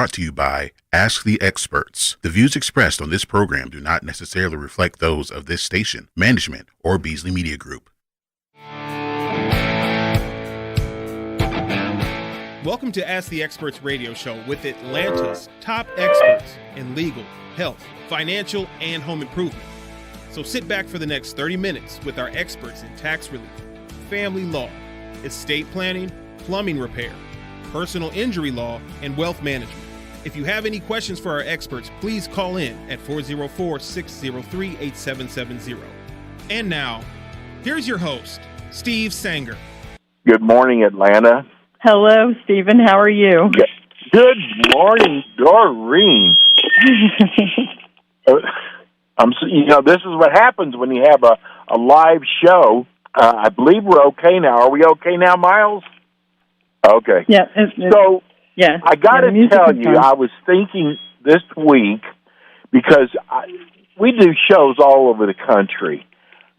brought to you by Ask the Experts. The views expressed on this program do not necessarily reflect those of this station, management, or Beasley Media Group. Welcome to Ask the Experts radio show with Atlanta's top experts in legal, health, financial, and home improvement. So sit back for the next 30 minutes with our experts in tax relief, family law, estate planning, plumbing repair, personal injury law, and wealth management. If you have any questions for our experts, please call in at 404-603-8770. And now, here's your host, Steve Sanger. Good morning, Atlanta. Hello, Stephen. How are you? Good morning, Doreen. This is what happens when you have a live show. I believe we're okay now. Are we okay now, Miles? Okay. Yeah. I got to tell you, I was thinking this week, because we do shows all over the country,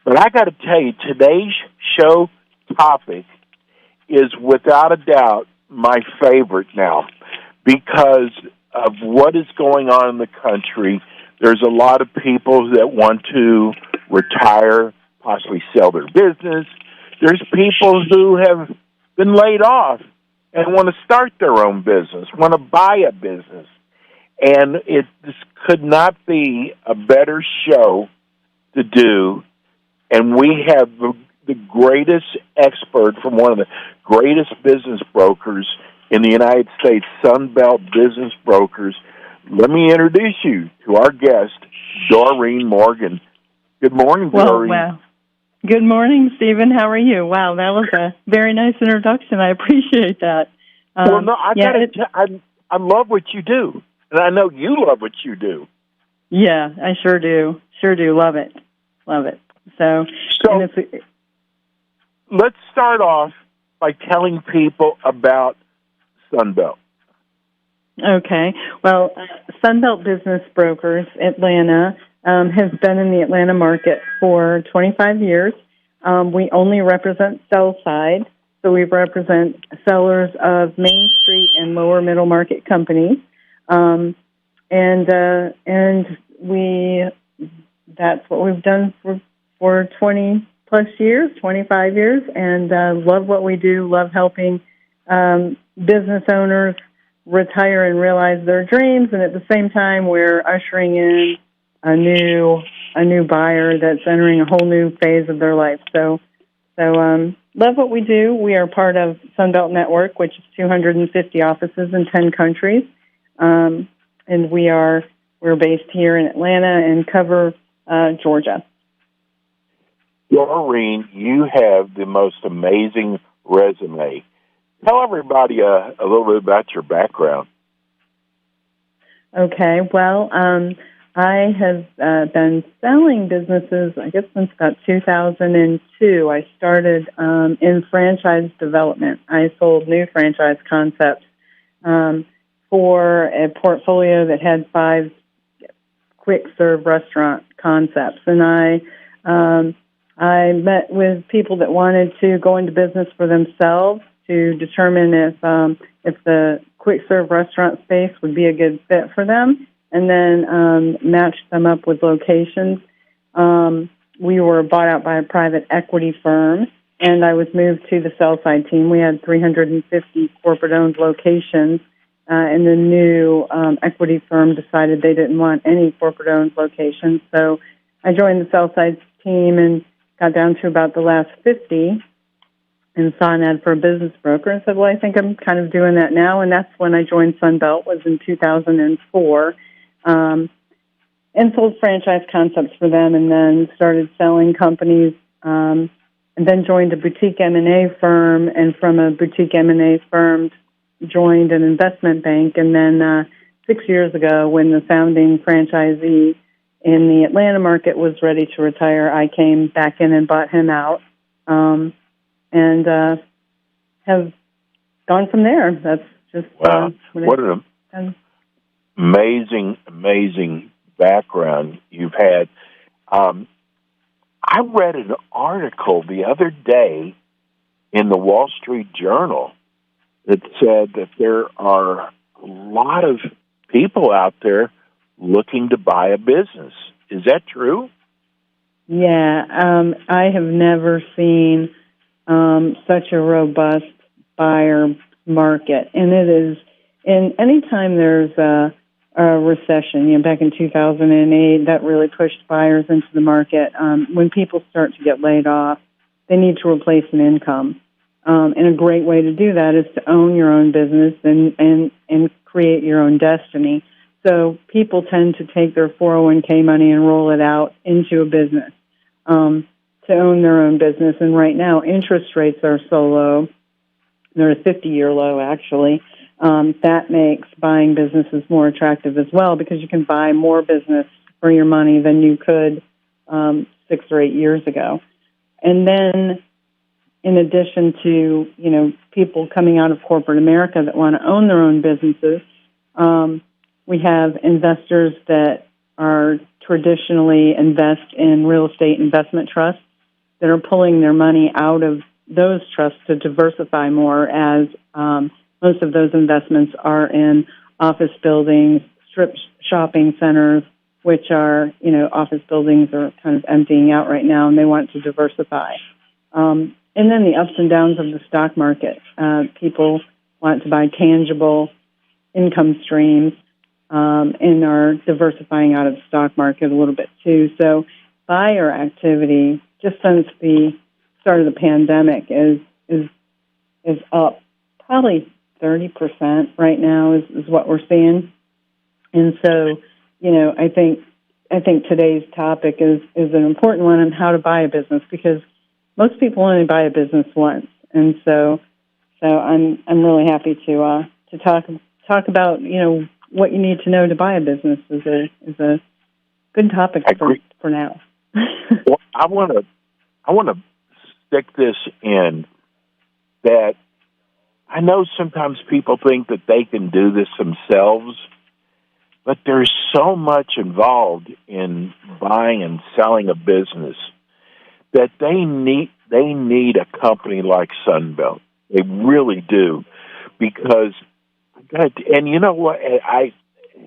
but I got to tell you, today's show topic is without a doubt my favorite now, because of what is going on in the country. There's a lot of people that want to retire, possibly sell their business. There's people who have been laid off and want to start their own business, want to buy a business. And this could not be a better show to do. And we have the greatest expert from one of the greatest business brokers in the United States, Sunbelt Business Brokers. Let me introduce you to our guest, Doreen Morgan. Good morning, Doreen. Wow. Good morning, Stephen. How are you? Wow, that was a very nice introduction. I appreciate that. I love what you do, and I know you love what you do. Yeah, I sure do. Love it. So let's start off by telling people about Sunbelt. Okay. Well, Sunbelt Business Brokers, Atlanta, has been in the Atlanta market for 25 years. We only represent sell side, so we represent sellers of Main Street and lower middle market companies, and that's what we've done for 20 plus years, 25 years, and love what we do. Love helping business owners retire and realize their dreams, and at the same time, we're ushering in a new buyer that's entering a whole new phase of their life. So love what we do. We are part of Sunbelt Network, which is 250 offices in 10 countries, and we're based here in Atlanta and cover Georgia. Doreen, you have the most amazing resume. Tell everybody a little bit about your background. Okay, well, I have been selling businesses, I guess, since about 2002. I started in franchise development. I sold new franchise concepts for a portfolio that had 5 quick-serve restaurant concepts. And I met with people that wanted to go into business for themselves to determine if the quick-serve restaurant space would be a good fit for them, and then matched them up with locations. We were bought out by a private equity firm, and I was moved to the sell-side team. We had 350 corporate-owned locations, and the new equity firm decided they didn't want any corporate-owned locations. So I joined the sell-side team and got down to about the last 50 and saw an ad for a business broker and said, well, I think I'm kind of doing that now. And that's when I joined Sunbelt, was in 2004, and sold franchise concepts for them, and then started selling companies, and then joined a boutique M&A firm, and from a boutique M&A firm joined an investment bank. And then 6 years ago, when the founding franchisee in the Atlanta market was ready to retire, I came back in and bought him out, and have gone from there. That's just wow. What an amazing background you've had. I read an article the other day in the Wall Street Journal that said that there are a lot of people out there looking to buy a business. Is that true? Yeah, I have never seen such a robust buyer market, and it is. And anytime there's a recession, back in 2008, that really pushed buyers into the market. When people start to get laid off, they need to replace an income, and a great way to do that is to own your own business and create your own destiny. So people tend to take their 401k money and roll it out into a business to own their own business. And right now, interest rates are so low. They're a 50-year low, actually. That makes buying businesses more attractive as well because you can buy more business for your money than you could 6 or 8 years ago. And then in addition to, people coming out of corporate America that want to own their own businesses, we have investors that are traditionally invest in real estate investment trusts that are pulling their money out of those trusts to diversify more, as most of those investments are in office buildings, strip shopping centers, which are, office buildings are kind of emptying out right now, and they want to diversify. And then the ups and downs of the stock market. People want to buy tangible income streams and are diversifying out of the stock market a little bit too. So buyer activity, just since the start of the pandemic, is up probably 30% right now is what we're seeing. And so, I think today's topic is an important one on how to buy a business, because most people only buy a business once. And so I'm really happy to talk about, what you need to know to buy a business is a good topic for now. Well, I want to stick this in that I know sometimes people think that they can do this themselves, but there's so much involved in buying and selling a business that they need a company like Sunbelt. They really do, because and you know what? I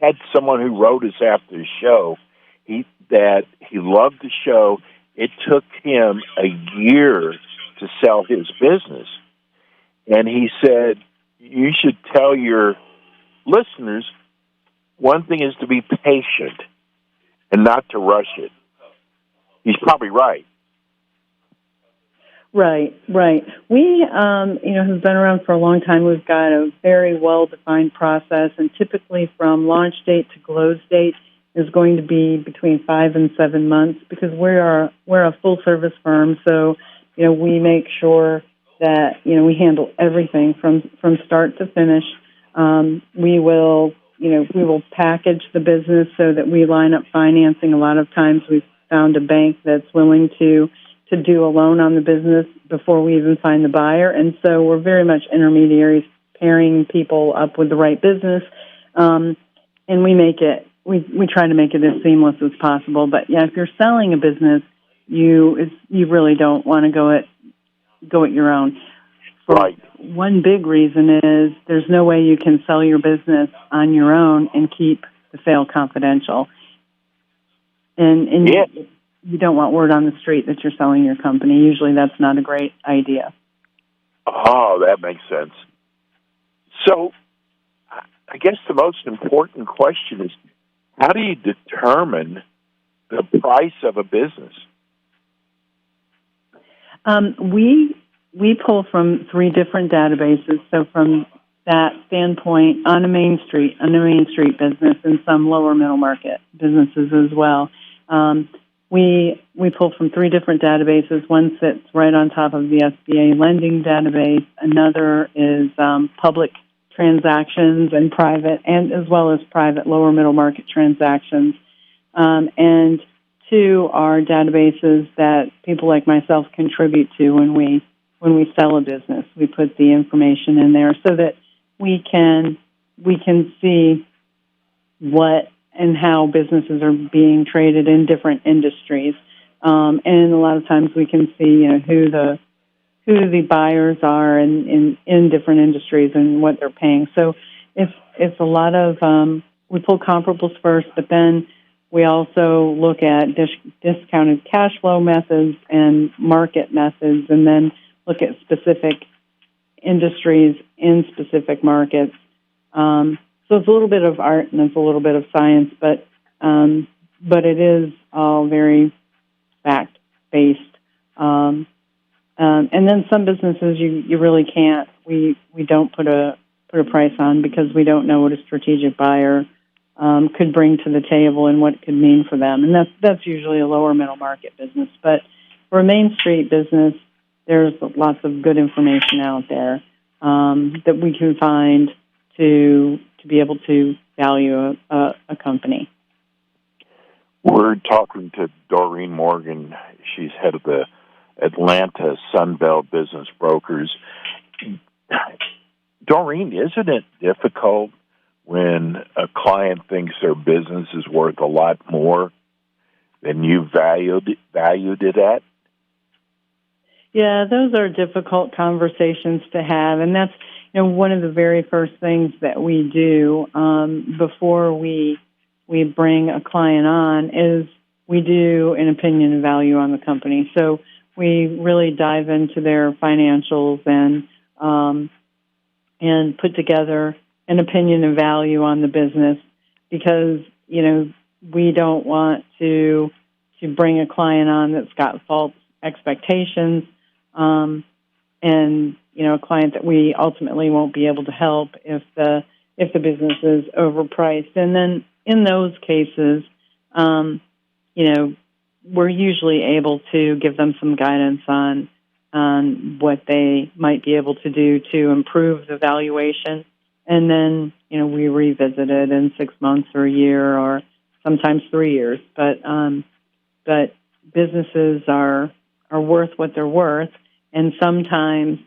had someone who wrote us after the show that he loved the show. It took him a year to sell his business. And he said, you should tell your listeners, one thing is to be patient and not to rush it. He's probably right. Right. We, have been around for a long time. We've got a very well-defined process, and typically from launch date to close date is going to be between 5 and 7 months, because we're a full-service firm. So, we make sure that, we handle everything from start to finish. We will package the business so that we line up financing. A lot of times we've found a bank that's willing to do a loan on the business before we even find the buyer. And so we're very much intermediaries, pairing people up with the right business. And we try to make it as seamless as possible. But yeah, if you're selling a business, you really don't want to go it your own. Right. One big reason is there's no way you can sell your business on your own and keep the sale confidential. And yeah. You don't want word on the street that you're selling your company. Usually that's not a great idea. Oh, that makes sense. So I guess the most important question is, how do you determine the price of a business? We pull from 3 different databases. So from that standpoint, on a Main Street business, and some lower middle market businesses as well. We pull from 3 different databases. One sits right on top of the SBA lending database. Another is public transactions and private, and as well as private lower middle market transactions. And 2 are databases that people like myself contribute to when we sell a business. We put the information in there so that we can see what and how businesses are being traded in different industries. And a lot of times we can see, who the buyers are in different industries and what they're paying. So if it's a lot of we pull comparables first, but then we also look at discounted cash flow methods and market methods, and then look at specific industries in specific markets. So it's a little bit of art and it's a little bit of science, but it is all very fact-based. And then some businesses you really can't. We don't put a price on because we don't know what a strategic buyer could bring to the table and what it could mean for them. And that's usually a lower middle market business. But for a Main Street business, there's lots of good information out there that we can find to be able to value a company. We're talking to Doreen Morgan. She's head of the Atlanta Sunbelt Business Brokers. Doreen, isn't it difficult when a client thinks their business is worth a lot more than you valued it at? Yeah, those are difficult conversations to have, and that's one of the very first things that we do before we bring a client on is we do an opinion and value on the company. So we really dive into their financials and put together an opinion and value on the business because we don't want to bring a client on that's got false expectations. And a client that we ultimately won't be able to help if the business is overpriced. And then in those cases, we're usually able to give them some guidance on what they might be able to do to improve the valuation. And then, we revisit it in 6 months or a year or sometimes 3 years. But businesses are worth what they're worth. And sometimes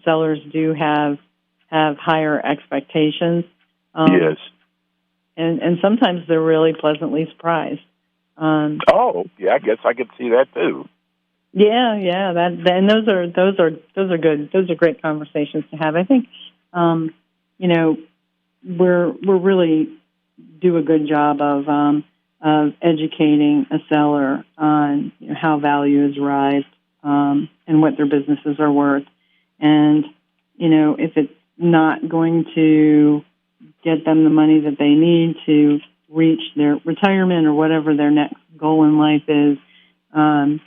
sellers do have higher expectations. Yes. And sometimes they're really pleasantly surprised. I guess I could see that too. Yeah. And those are good. Those are great conversations to have. I think, we're really do a good job of educating a seller on how value is arrived. And what their businesses are worth. And, if it's not going to get them the money that they need to reach their retirement or whatever their next goal in life is,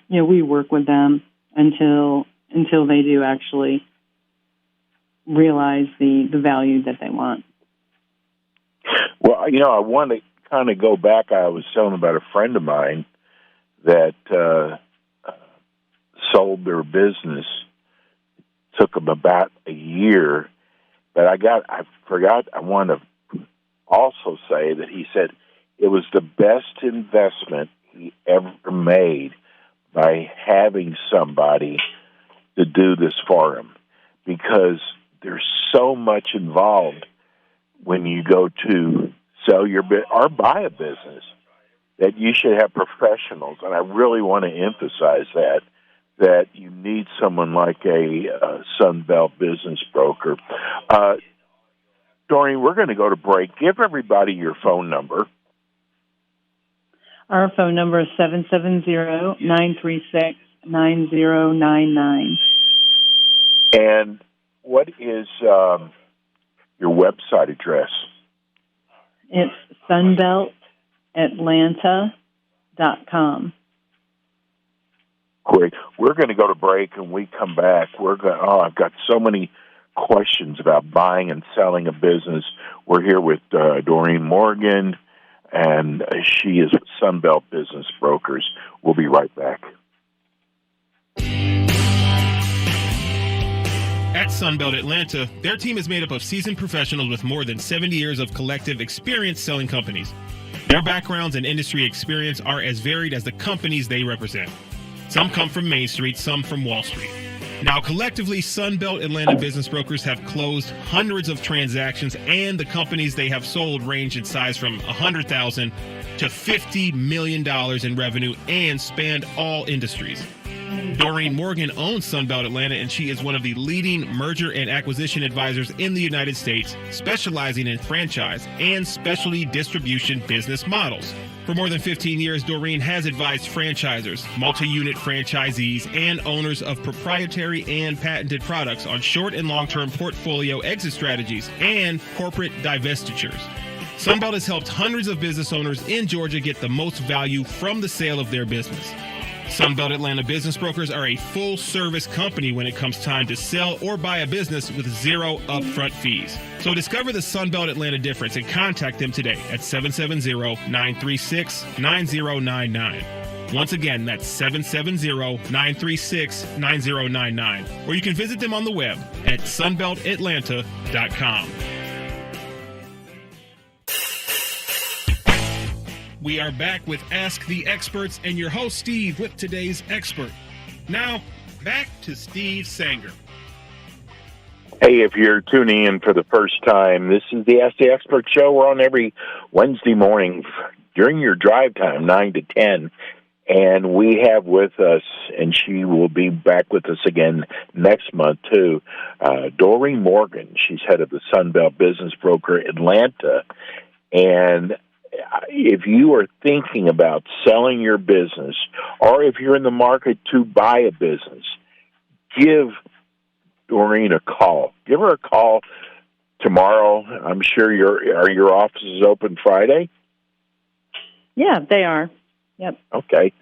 we work with them until they do actually realize the value that they want. Well, I want to kind of go back. I was telling about a friend of mine that sold their business. Took them about a year, but I forgot. I want to also say that he said it was the best investment he ever made by having somebody to do this for him, because there's so much involved when you go to sell your or buy a business that you should have professionals, and I really want to emphasize that you need someone like a Sunbelt business broker. Doreen, we're going to go to break. Give everybody your phone number. Our phone number is 770-936-9099. And what is your website address? It's sunbeltatlanta.com. Great. We're going to go to break, and we come back. I've got so many questions about buying and selling a business. We're here with Doreen Morgan, and she is with Sunbelt Business Brokers. We'll be right back. At Sunbelt Atlanta, their team is made up of seasoned professionals with more than 70 years of collective experience selling companies. Their backgrounds and industry experience are as varied as the companies they represent. Some come from Main Street, some from Wall Street. Now, collectively, Sunbelt Atlanta Business Brokers have closed hundreds of transactions, and the companies they have sold range in size from $100,000 to $50 million in revenue and spanned all industries. Doreen Morgan owns Sunbelt Atlanta, and she is one of the leading merger and acquisition advisors in the United States, specializing in franchise and specialty distribution business models. For more than 15 years, Doreen has advised franchisors, multi-unit franchisees, and owners of proprietary and patented products on short and long-term portfolio exit strategies and corporate divestitures. Sunbelt has helped hundreds of business owners in Georgia get the most value from the sale of their business. Sunbelt Atlanta Business Brokers are a full-service company when it comes time to sell or buy a business with zero upfront fees. So discover the Sunbelt Atlanta difference and contact them today at 770-936-9099. Once again, that's 770-936-9099. Or you can visit them on the web at sunbeltatlanta.com. We are back with Ask the Experts and your host, Steve, with today's expert. Now, back to Steve Sanger. Hey, if you're tuning in for the first time, this is the Ask the Expert show. We're on every Wednesday morning during your drive time, 9 to 10. And we have with us, and she will be back with us again next month, too, Doreen Morgan. She's head of the Sunbelt Business Broker Atlanta. And if you are thinking about selling your business, or if you're in the market to buy a business, give Doreen a call. Give her a call tomorrow. I'm sure your offices open Friday? Yeah, they are. Yep. Okay.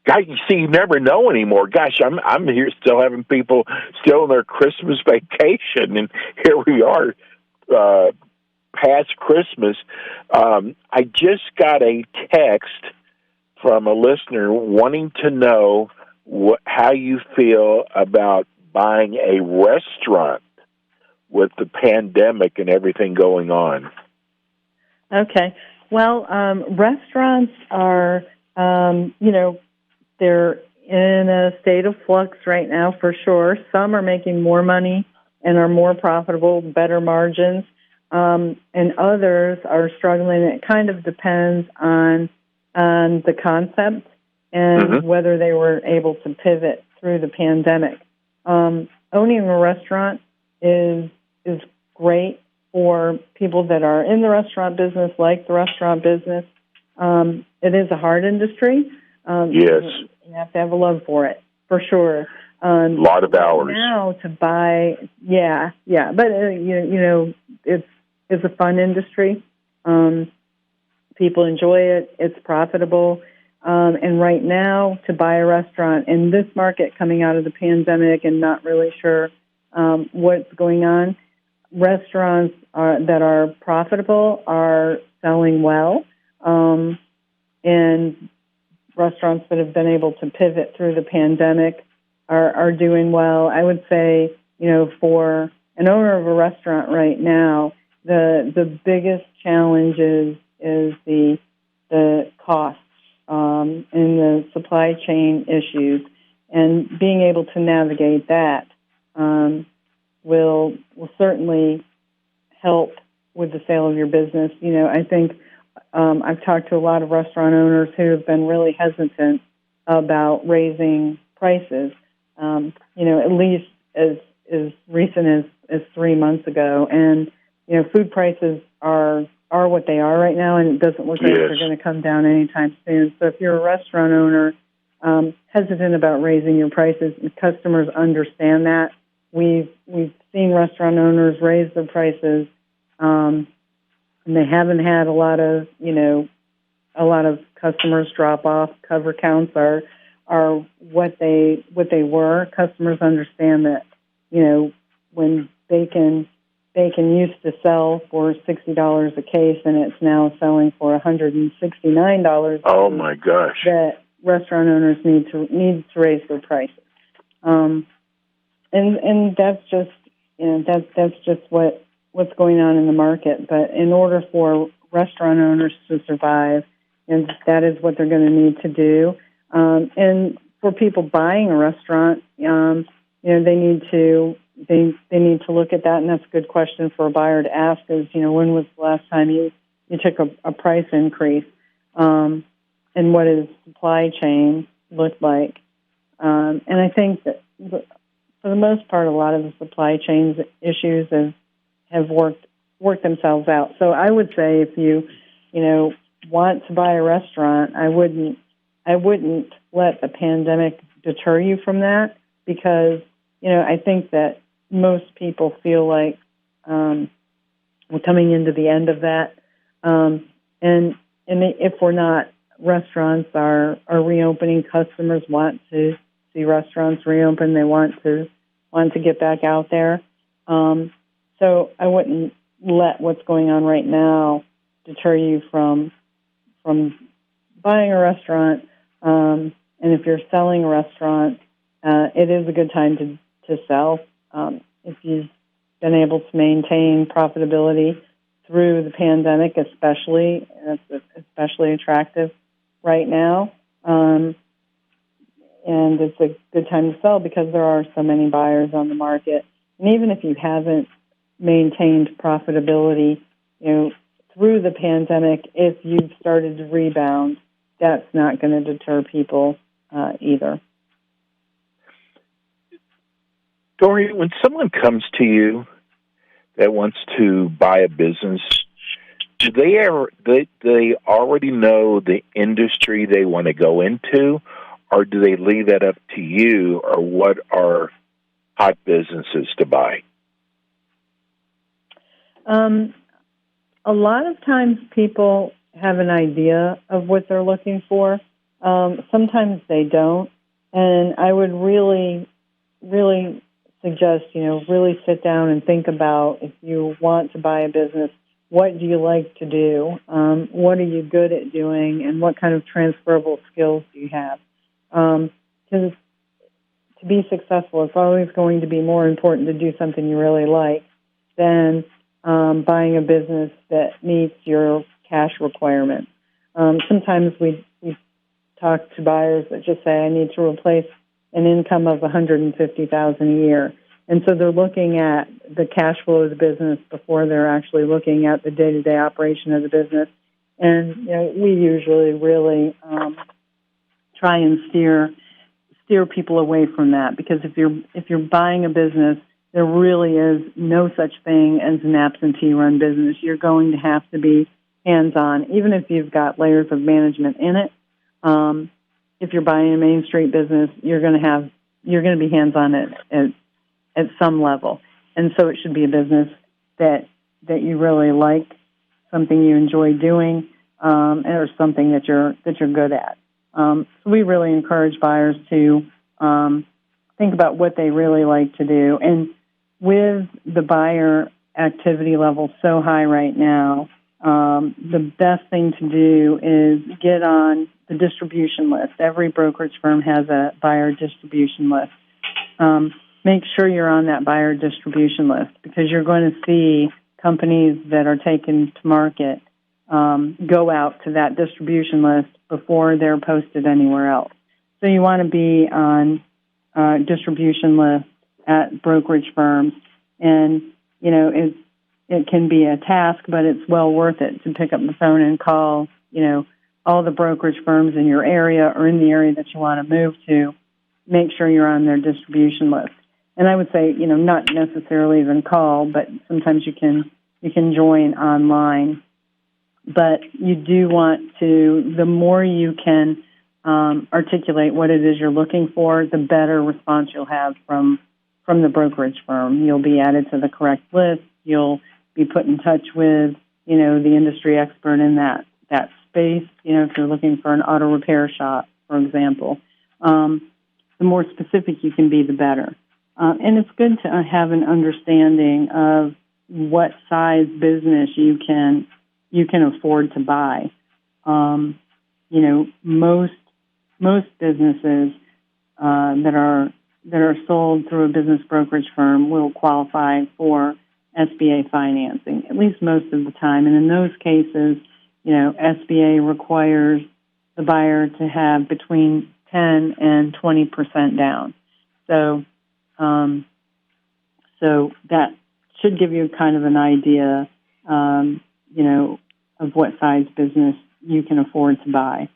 Guys, you see, you never know anymore. Gosh, I'm here still having people still on their Christmas vacation, and here we are, past Christmas. I just got a text from a listener wanting to know how you feel about buying a restaurant with the pandemic and everything going on. Okay. Well, restaurants are, they're in a state of flux right now for sure. Some are making more money and are more profitable, better margins. And others are struggling. It kind of depends on the concept and whether they were able to pivot through the pandemic. Owning a restaurant is great for people that are in the restaurant business, like the restaurant business. It is a hard industry. Yes. You have to have a love for it, for sure. A lot of hours. Now to buy, yeah. But, it's a fun industry. People enjoy it. It's profitable. And right now, to buy a restaurant in this market coming out of the pandemic and not really sure what's going on, restaurants that are profitable are selling well. And restaurants that have been able to pivot through the pandemic are doing well. I would say, for an owner of a restaurant right now, the biggest challenge is the costs and the supply chain issues, and being able to navigate that will certainly help with the sale of your business. I think I've talked to a lot of restaurant owners who have been really hesitant about raising prices. At least as recent as 3 months ago, and food prices are what they are right now, and it doesn't look like they're going to come down anytime soon. So if you're a restaurant owner hesitant about raising your prices, and customers understand that. We've seen restaurant owners raise their prices, and they haven't had a lot of customers drop off. Cover counts are what they were. Customers understand that when bacon used to sell for $60 a case, and it's now selling for $169. Oh my gosh! That restaurant owners need to raise their prices, and that's just that's just what's going on in the market. But in order for restaurant owners to survive, and that is what they're going to need to do. And for people buying a restaurant, they need to look at that, and that's a good question for a buyer to ask. Is when was the last time you took a price increase, and what does supply chain look like? And I think that for the most part, a lot of the supply chain issues have worked themselves out. So I would say if you want to buy a restaurant, I wouldn't let the pandemic deter you from that, because I think that most people feel like we're coming into the end of that, and if we're not, restaurants are reopening. Customers want to see restaurants reopen. They want to get back out there. So I wouldn't let what's going on right now deter you from buying a restaurant. And if you're selling a restaurant, it is a good time to sell. If you've been able to maintain profitability through the pandemic, especially, and it's especially attractive right now. And it's a good time to sell because there are so many buyers on the market. And even if you haven't maintained profitability, through the pandemic, if you've started to rebound, that's not going to deter people either. Dory, when someone comes to you that wants to buy a business, do they already know the industry they want to go into, or do they leave that up to you, or what are hot businesses to buy? A lot of times people have an idea of what they're looking for. Sometimes they don't. And I would really, really suggest, really sit down and think about, if you want to buy a business, what do you like to do? What are you good at doing? And what kind of transferable skills do you have? Because to be successful, it's always going to be more important to do something you really like than buying a business that meets your cash requirements. Sometimes we talk to buyers that just say, I need to replace an income of $150,000 a year. And so they're looking at the cash flow of the business before they're actually looking at the day-to-day operation of the business. And we usually really try and steer people away from that, because if you're buying a business, there really is no such thing as an absentee-run business. You're going to have to be hands-on, even if you've got layers of management in it. If you're buying a Main Street business, you're going to be hands-on at some level, and so it should be a business that you really like, something you enjoy doing, or something that you're good at. So we really encourage buyers to think about what they really like to do. And with the buyer activity level so high right now, the best thing to do is get on the distribution list. Every brokerage firm has a buyer distribution list. Make sure you're on that buyer distribution list, because you're going to see companies that are taken to market go out to that distribution list before they're posted anywhere else. So you want to be on distribution lists at brokerage firms, and it can be a task, but it's well worth it to pick up the phone and call all the brokerage firms in your area or in the area that you want to move to. Make sure you're on their distribution list. And I would say, not necessarily even call, but sometimes you can join online. But you do want to, the more you can articulate what it is you're looking for, the better response you'll have from the brokerage firm. You'll be added to the correct list. You'll be put in touch with, the industry expert in that space. If you're looking for an auto repair shop, for example, the more specific you can be, the better. And it's good to have an understanding of what size business you can afford to buy. Most businesses that are sold through a business brokerage firm will qualify for SBA financing, at least most of the time. And in those cases, SBA requires the buyer to have between 10 and 20% down. So that should give you kind of an idea, of what size business you can afford to buy.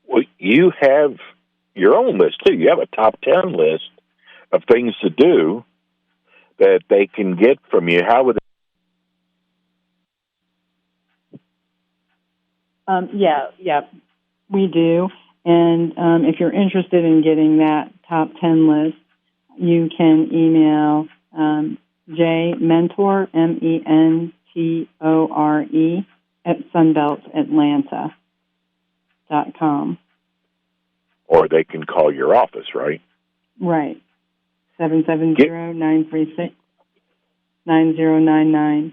Well, you have your own list, too. You have a top 10 list of things to do that they can get from you. How would Yeah, we do. And if you're interested in getting that top 10 list, you can email jmentor, MENTORE, at sunbeltatlanta.com. Or they can call your office, right? Right. 770-936-9099.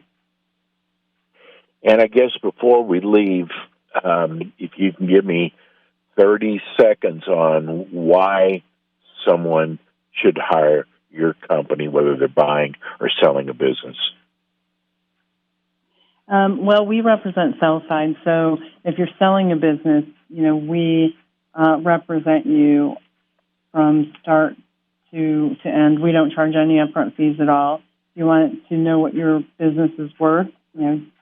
And I guess before we leave, if you can give me 30 seconds on why someone should hire your company, whether they're buying or selling a business. Well, we represent sell side, so if you're selling a business, we represent you from start to end. We don't charge any upfront fees at all. If you want to know what your business is worth,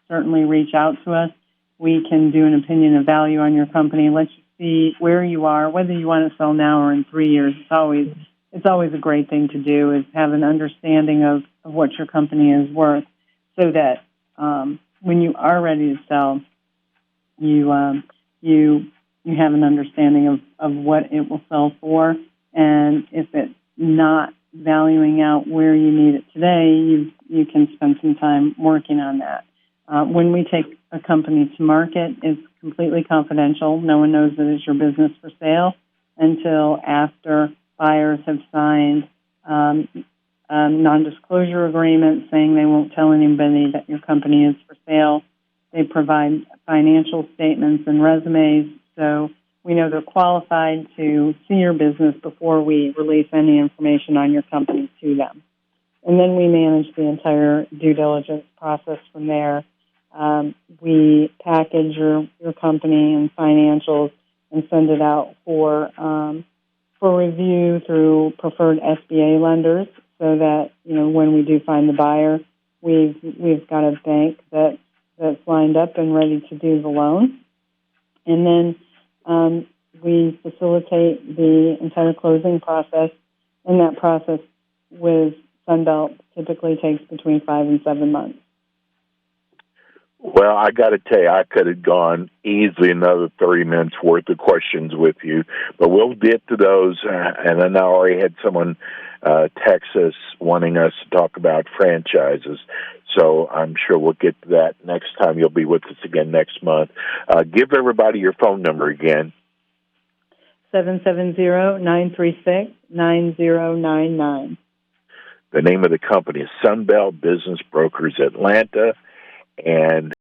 certainly reach out to us. We can do an opinion of value on your company, let you see where you are, whether you want to sell now or in 3 years. It's always a great thing to do, is have an understanding of what your company is worth, so that when you are ready to sell, you have an understanding of what it will sell for, and if it's not valuing out where you need it today, you can spend some time working on that. When we take a company to market, it's completely confidential. No one knows that it's your business for sale until after buyers have signed non-disclosure agreements saying they won't tell anybody that your company is for sale. They provide financial statements and resumes, so we know they're qualified to see your business before we release any information on your company to them. And then we manage the entire due diligence process from there. We package your company and financials and send it out for review through preferred SBA lenders, so that when we do find the buyer, we've got a bank that's lined up and ready to do the loan. And then we facilitate the entire closing process, and that process with Sunbelt typically takes between 5 and 7 months. Well, I got to tell you, I could have gone easily another 30 minutes worth of questions with you, but we'll get to those. And then I already had someone text us wanting us to talk about franchises, so I'm sure we'll get to that next time. You'll be with us again next month. Give everybody your phone number again. 770-936-9099. The name of the company is Sunbelt Business Brokers Atlanta, and